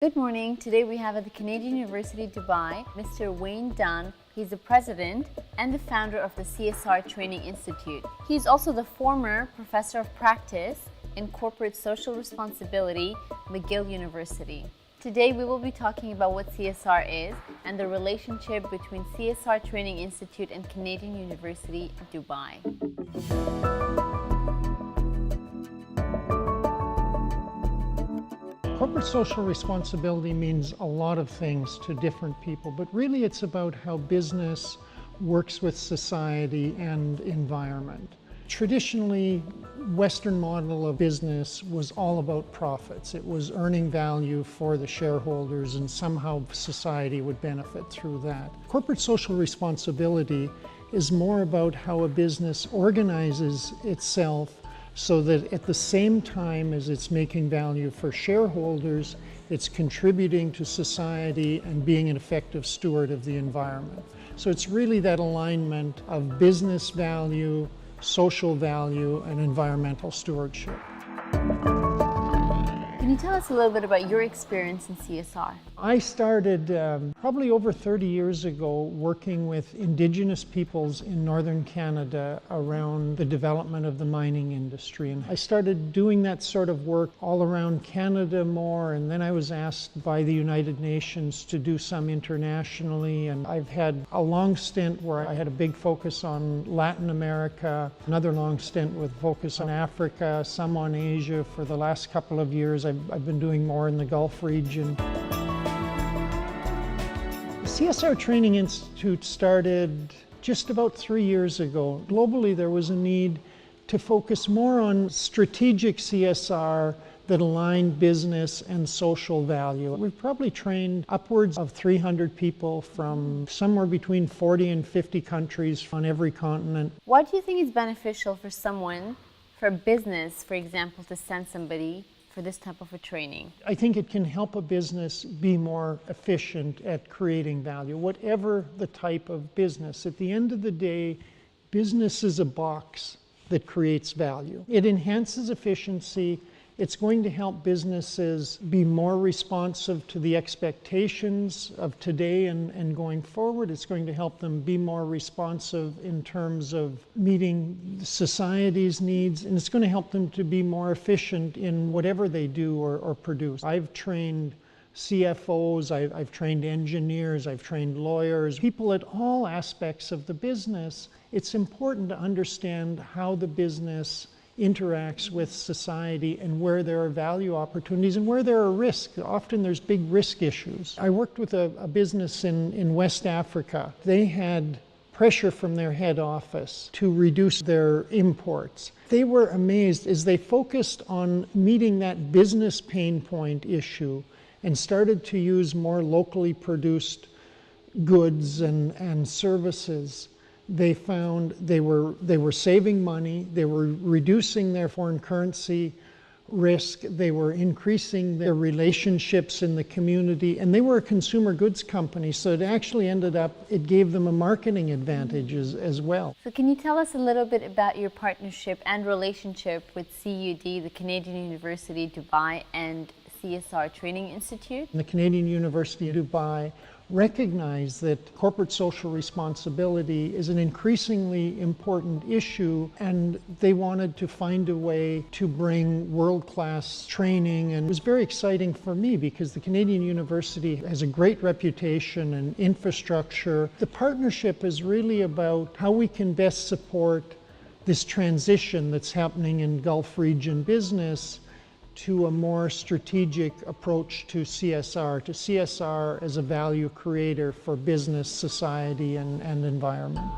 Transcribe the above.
Good morning. Today we have at the Canadian University Dubai, Mr. Wayne Dunn. He's the president and the founder of the CSR Training Institute. He's also the former professor of practice in corporate social responsibility, McGill University. Today we will be talking about what CSR is and the relationship between CSR Training Institute and Canadian University Dubai. Corporate social responsibility means a lot of things to different people, but really it's about how business works with society and environment. Traditionally, Western model of business was all about profits. It was earning value for the shareholders and somehow society would benefit through that. Corporate social responsibility is more about how a business organizes itself so that at the same time as it's making value for shareholders, it's contributing to society and being an effective steward of the environment. So it's really that alignment of business value, social value, and environmental stewardship. Can you tell us a little bit about your experience in CSR? I started probably over 30 years ago working with Indigenous peoples in northern Canada around the development of the mining industry. And I started doing that sort of work all around Canada more, and then I was asked by the United Nations to do some internationally. And I've had a long stint where I had a big focus on Latin America, another long stint with focus on Africa, some on Asia. For the last couple of years, I've been doing more in the Gulf region. The CSR Training Institute started just about 3 years ago. Globally, there was a need to focus more on strategic CSR that aligned business and social value. We've probably trained upwards of 300 people from somewhere between 40 and 50 countries on every continent. Why do you think it's beneficial for someone, for a business, for example, to send somebody for this type of a training? I think it can help a business be more efficient at creating value, whatever the type of business. At the end of the day, business is a box that creates value. It enhances efficiency. It's going to help businesses be more responsive to the expectations of today and going forward. It's going to help them be more responsive in terms of meeting society's needs, and it's going to help them to be more efficient in whatever they do or produce. I've trained CFOs, I've trained engineers, I've trained lawyers, people at all aspects of the business. It's important to understand how the business interacts with society and where there are value opportunities and where there are risks. Often there's big risk issues. I worked with a business in West Africa. They had pressure from their head office to reduce their imports. They were amazed as they focused on meeting that business pain point issue and started to use more locally produced goods and services. They found they were saving money, they were reducing their foreign currency risk, they were increasing their relationships in the community, and they were a consumer goods company, so it actually it gave them a marketing advantage as well. So can you tell us a little bit about your partnership and relationship with CUD, the Canadian University Dubai, and CSR Training Institute? The Canadian University Dubai recognize that corporate social responsibility is an increasingly important issue, and they wanted to find a way to bring world-class training. And it was very exciting for me because the Canadian University has a great reputation and infrastructure. The partnership is really about how we can best support this transition that's happening in Gulf region business to a more strategic approach to CSR as a value creator for business, society, and environment.